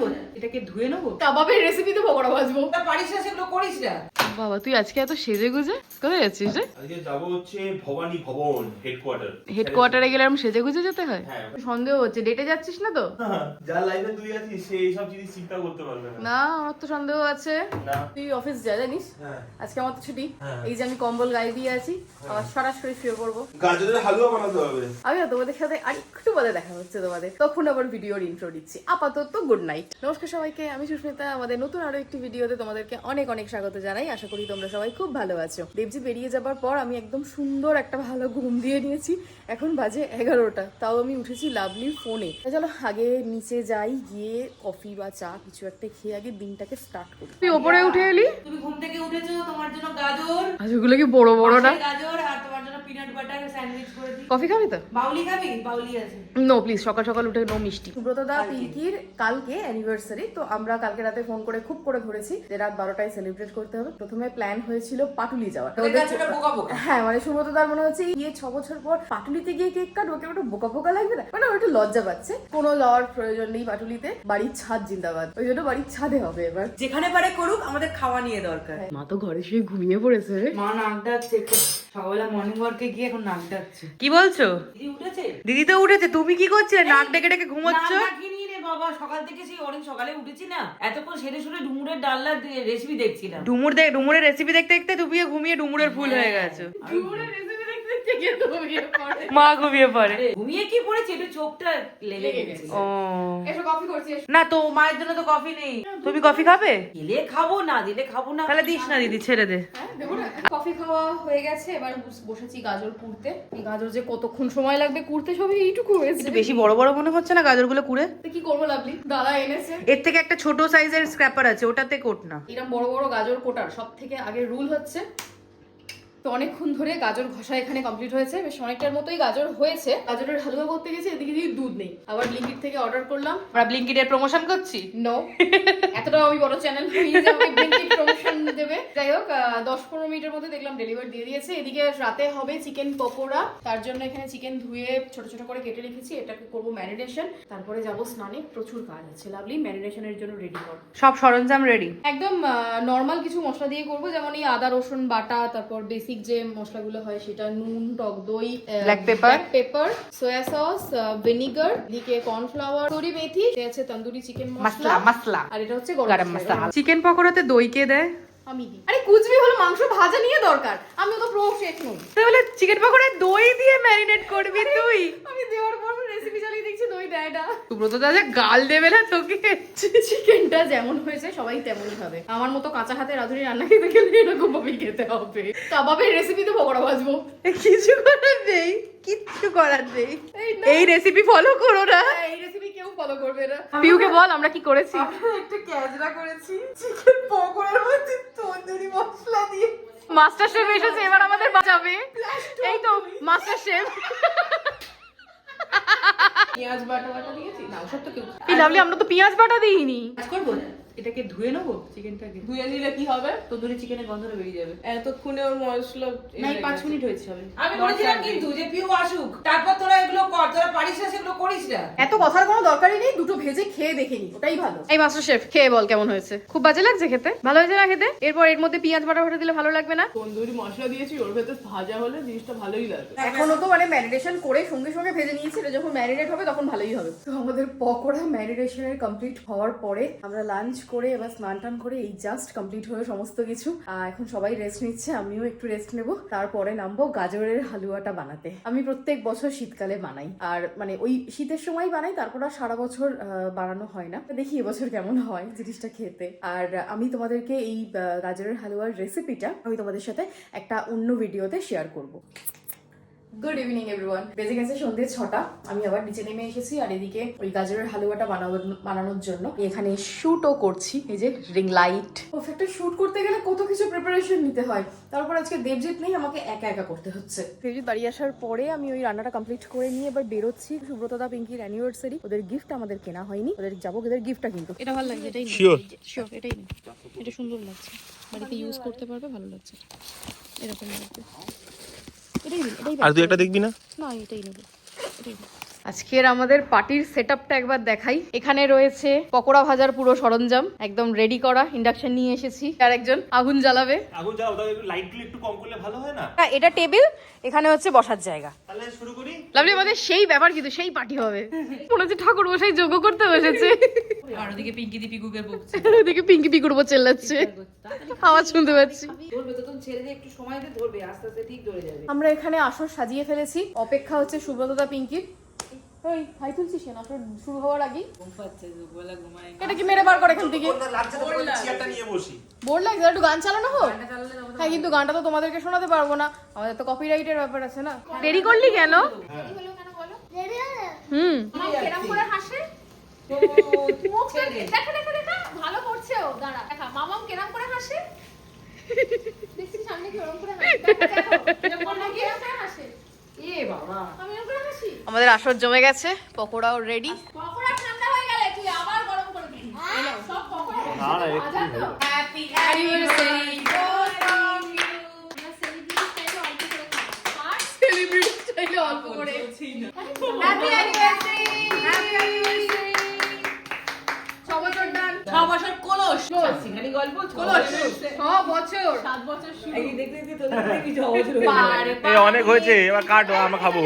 করবো এটাকে ধুয়ে নেবো, কাবাবের রেসিপিতে পকোড়া ভাজবো। পারিস না সেগুলো করিস না। বাবা তুই আজকে এত সেজে গুজে কোথায় যাচ্ছিস রে? আজকে যাবো হচ্ছে ভবানী ভবন হেডকোয়ার্টার। হেডকোয়ার্টারে গেলে আমি সেজে গুজে যেতে হয়? হ্যাঁ। সন্দেহ হচ্ছে, ডেটে যাচ্ছিস না তো? যা লাইফে তুই আছিস সে এইসব জিনিস চিন্তা করতে পারবে না। না আমার তো সন্দেহ আছে। না। তুই অফিস যা, জানিস হ্যাঁ। আজকে আমার তো ছুটি। হ্যাঁ। এই যে আমি কম্বল গায়ে দিয়ে আছি, আবার সরাসরি শুয়ে পড়বো। গাজরের হালুয়া বানাতে হবে। আমি না তোমাদের সাথে আর একটু বাদে দেখা হচ্ছে তোমাদের, তখন আবার ভিডিওর ইন্ট্রো দিচ্ছি। আপাতত গুড নাইট। নমস্কার সবাইকে, আমি সুস্মিতা। আমাদের নতুন আরো একটি ভিডিওতে তোমাদেরকে অনেক অনেক স্বাগত জানাই। আশা করি তোমরা সবাই খুব ভালো আছো। দেবজি বেরিয়ে যাবার পর আমি একদম সুন্দর একটা ভালো ঘুম দিয়ে নিয়েছি। এখন বাজে 11টা, তাও আমি উঠেছি লাভলির ফোনে। চলো আগে নিচে যাই, গিয়ে কফি বা চা কিছু একটা খেয়ে আগে দিনটাকে স্টার্ট করি। তুই ওপরে উঠে এলি? তুমি ঘুম থেকে উঠেছো, তোমার জন্য গাজর, আজ ওগুলো কি বড় বড় না? গাজর আর তোমার জন্য পিনাট বাটার স্যান্ডউইচ করে দিই। কফি খাবি তো? বাউলি খাবি? বাউলি আছে। নো প্লিজ, সকাল সকাল উঠে নো মিষ্টি। সুব্রতদা পিঙ্কির কালকে অ্যানিভার্সারি, তো আমরা কালকে রাতে ফোন করে খুব করে ধরেছি যে রাত 12টায় সেলিব্রেট করতে হবে। প্রথমে প্ল্যান হয়েছিল পাটুলি যাওয়া। হ্যাঁ মানে সুব্রতদার মনে হচ্ছে গিয়ে 6 বছর পর পাটুলিতে গিয়ে কেক কাটবো, কেউ একটু বোকা বোকা লাগবে না, মানে একটু লজ্জা পাচ্ছে। কোনো যাওয়ার প্রয়োজন নেই পাটুলিতে, বাড়ির ছাদ জিন্দাবাদ। ওই জন্য বাড়ির ছাদে হবে এবার। যেখানে পারে করুক, আমাদের খাওয়া নিয়ে দরকার। মা তো ঘরে শুয়ে ঘুমিয়ে পড়েছে রে। মা নাক ডাকছে, সকালবেলা মর্নিং ওয়ার্কে গিয়ে এখন নাক ডাকছে। কি বলছো? দিদি উঠেছে? দিদি তো উঠেছে, তুমি কি করছিলে? নাক ডেকে ডেকে ঘুমোচ্ছ? নাক ডাকিনি রে বাবা, সকাল থেকে সেই অনেক সকালে উঠেছি না, এতক্ষণ সেরে সুরে ডুমুরের ডালনার রেসিপি দেখছিলাম। ডুমুরের রেসিপি দেখতে দেখতে তুমি ঘুমিয়ে ডুমুরের ফুল হয়ে গেছো। মা ঘুমিয়ে পড়ে। ঘুমিয়ে কি পড়েছে, একটু চোখটা লেগে গেছে। ও এসো কফি করছি। না, তো মায়ের জন্য তো কফি নেই। তুমি কফি খাবে? দিলে খাবো, না দিলে খাবো না। তাহলে দিস না দিদি, ছেড়ে দে। কফি খাওয়া হয়ে গেছে, এবার বসেছি গাজর কুড়তে। এই গাজর যে কতক্ষণ সময় লাগবে কুড়তে, সবই এইটুকু হয়েছে। একটু বেশি বড় বড় মনে হচ্ছে না গাজরগুলো কুড়ে? তো কি করবো লাভলি, দাদা এনেছে। এর থেকে একটা ছোট সাইজের স্ক্র্যাপার আছে, ওটাতে কোট না। এরকম বড় বড় গাজর কোটার সব থেকে আগে রুল হচ্ছে, তো অনেকক্ষণ ধরে গাজর ঘষা এখানে কমপ্লিট হয়েছে, বেশ অনেকটার মতোই গাজর হয়েছে। গাজরের হালুয়া করতে গেছে, এদিকে দিয়ে দুধ নেই। আবার ব্লিঙ্কিট থেকে অর্ডার করলাম। আমরা ব্লিঙ্কিটের প্রমোশন করছি? নো, এতটাও আমি বড় চ্যানেল হইনি যে আমাকে ব্লিঙ্কিট প্রমোশন দেবে। যাই হোক, 10-15 মিনিটের মধ্যে দেখলাম ডেলিভারি দিয়ে দিয়েছে। এদিকে রাতে হবে চিকেন পকোড়া, তার জন্য এখানে চিকেন ধুয়ে ছোট ছোট করে কেটে রেখেছি। এটাকে করবো ম্যারিনেশন, তারপরে যাবো স্নানে। প্রচুর কাজ আছে লাভলি, ম্যারিনেশনের জন্য রেডি কর। সব সরঞ্জাম রেডি? একদম নর্মাল কিছু মশলা দিয়ে করবো, যেমন এই আদা রসুন বাটা, তারপর বেসিক যে মশলাগুলো হয় সেটা, নুন, টক দই, ব্ল্যাক পেপার, সোয়া সস, ভিনিগার, এদিকে কর্নফ্লাওয়ার, কসুরি মেথি, আছে তন্দুরি চিকেন মশলা, আর এটা হচ্ছে গরম মশলা। চিকেন পকোড়াতে দই কে দেয়? আমি দিই। আরে কুচবি হলো মাংস ভাজা নিয়ে দরকার, আমি তো প্রো শেফ নই। তাহলে চিকেন পকোড়ায় দই দিয়ে ম্যারিনেট করবি তুই? আমি দেওয়ার পর রেসিপি চালিয়ে দেখছি দই দেয় না। সুব্রত দাদা গাল দেবে না তোকে। চিকেনটা যেমন হয়েছে সবাই তেমনই খাবে। আমার মতো কাঁচা হাতে রাঁধুনি রান্না খেতে গেলে এরকম ভাবেই খেতে হবে। কাবাবের রেসিপিতে পকোড়া ভাজবো। কিছু করার নেই, কিচ্ছু করার নেই। এই রেসিপি ফলো করো না। এই রেসিপি কেউ ফলো করবে না। পিউকে বল আমরা কি করেছি। একটা ক্যাজরা করেছি, চিকেন পকোড়ার মধ্যে তন্দুরি মশলা দিয়ে। মাস্টার শেফ এসেছে, এবার আমাদের বাঁচাবে। এই তো মাস্টার শেফ। পেঁয়াজ বাটা বাটা দিয়েছি না, ওসব তো কেউ। এই লাভলি, আমরা তো পেঁয়াজ বাটা দিইনি। কাজ করবো, এটাকে ধুয়ে নেবো, চিকেনটাকে ধুয়ে নিলে কি হবে? তন্দুরি চিকেনের গন্ধটা বেরিয়ে যাবে। এতক্ষণে ওর মশলা না, 5 মিনিট হয়েছে হবে। আমি বলেছিলাম কিন্তু যে পিউ আসুক, তারপর তোরা এগুলো কর, তোরা পারিস না সেগুলো করিস না। এত কথার কোনো দরকারই নেই, দুটো ভেজে খেয়ে দেখে নি, ওটাই ভালো। এই মাস্টার শেফ খেয়ে বল কেমন হয়েছে। খুব বাজে লাগছে খেতে? ভালো হয়েছে না খেতে? এরপর এর মধ্যে পেঁয়াজ বাটা বাটা দিলে ভালো লাগবে না? তন্দুরি মশলা দিয়েছি, ওর ভেতর ভাজা হলে জিনিসটা ভালোই লাগে। এখনো তো মানে ম্যারিনেশন করে সঙ্গে সঙ্গে ভেজে নিয়েছি, এটা যখন ম্যারিনেট হবে তখন ভালোই হবে। তো আমাদের পকোড়া ম্যারিনেশনের কমপ্লিট হওয়ার পরে আমরা লাঞ্চ করে এবার স্নান টান করে এই জাস্ট কমপ্লিট হয়ে সমস্ত কিছু এখন সবাই রেস্ট নিচ্ছে, আমিও একটু রেস্ট নেব। তারপরে নামবো গাজরের হালুয়াটা বানাতে। আমি প্রত্যেক বছর শীতকালে বানাই, আর মানে ওই শীতের সময় বানাই, তারপর আর সারা বছর বানানো হয় না। দেখি এবছর কেমন হয় জিনিসটা খেতে। আর আমি তোমাদেরকে এই গাজরের হালুয়ার রেসিপিটা আমি তোমাদের সাথে একটা অন্য ভিডিওতে শেয়ার করব। Good evening everyone. বেজে গেছে সন্ধ্যে 6টা। আমি আবার নিচে নেমে এসেছি, আর এদিকে ওই গাজরের হালুয়াটা বানানোর জন্য এখানে শুটও করছি। এই যে রিং লাইট। একটা শুট করতে গেলে কত কিছু প্রিপারেশন নিতে হয়, তারপর আজকে দেবজিৎ নেই, আমাকে একা একা করতে হচ্ছে। দেবজিৎ বাড়ি আসার পরে আমি ওই রান্নাটা কমপ্লিট করে নিয়ে এবার বেরোচ্ছি। সুব্রতদা পিঙ্কির অ্যানিভার্সারি, ওদের গিফট আমাদের কেনা হয়নি, ওদের যাবো ওদের গিফটটা কিন্তু। এটা ভালো লাগছে, এটাই শিওর শিওর, এটাই নেই। এটা সুন্দর লাগছে, বাড়িতে ইউজ করতে পারবে, ভালো লাগছে। এরকম লাগবে, এটাই নেই। এটাই আর তুই একটা দেখবি না? না, এটাই নেবে, এটাই নেই। আজকের আমাদের পার্টির সেটআপটা একবার দেখাই। এখানে রয়েছে পকোড়া ভাজার পুরো সরঞ্জাম একদম রেডি করা, ইন্ডাকশন নিয়ে এসেছি, আর একজন আগুন জ্বালাবে। আগুন জ্বালাও, তাহলে লাইটগুলো একটু কম করলে ভালো হয় না? এটা টেবিল, এখানে হচ্ছে বসার জায়গা। তাহলে শুরু করি। লাভলি, আমাদের সেই ব্যাপার, কিন্তু সেই পার্টি হবে। মনে হচ্ছে ঠাকুর মশাই যোগ্য করতে বসেছে। আর ওদিকে পিঙ্কি দি পিকুকের বকছে। ওদিকে পিঙ্কি পিকুর উপর চেল্লাচ্ছে, আওয়াজ শুনতে পাচ্ছি। ধরবে তো, তুমি ছেড়ে দিয়ে একটু সময় দিয়ে ধরবে, আস্তে আস্তে ঠিক ধরে যাবে। আমরা এখানে আসর সাজিয়ে ফেলেছি, অপেক্ষা হচ্ছে সুব্রতদা পিঙ্কির। ওই হাই তুলছিস কেন আসর শুরু হওয়ার আগে? ঘুম পাচ্ছে, দুপুরবেলা ঘুমায়। এটা কি মেরে বার করে এখান থেকে? লাগছে তো, চেয়ারটা নিয়ে বসি। বোর লাগছে, একটু গান চালানো হোক। হ্যাঁ, কিন্তু গানটা তো তোমাদেরকে শোনাতে পারবো না, আমাদের তো কপিরাইটের ব্যাপার আছে না। দেরি করলি কেন? হুম, কেরম করে হাসে তো মুখটা দেখা দেখা দেখা ভালো করছে ও। দাঁড়া দেখা মামাম কেরম করে হাসে, দেখছি সামনে কেরম করে হাসে। দেখো কেরম করে হাসে। এ বাবা, আমি এরকম করে হাসি। আমাদের আসর জমে গেছে, পকোড়াও রেডি। পকোড়া ঠান্ডা হয়ে গেলে তুই আবার গরম করে দিবি। সব পকোড়া না না, একটু হলো। Happy anniversary to you. Celebrity স্টাইলে অল্প করে খাস। সেলিব্রিটি চাইলে অল্প করে। Happy anniversary, happy anniversary. 6 বছর ডান, 6 বছর কলস। সিঙ্গানি গল্প কলস 6 বছর। 7 বছর শুরু। এই দেখতে দেখতে তোদের দেখি 6 বছর হয়ে গেল। পারে এই অনেক হয়েছে, এবার কাটো, আমরা খাবো।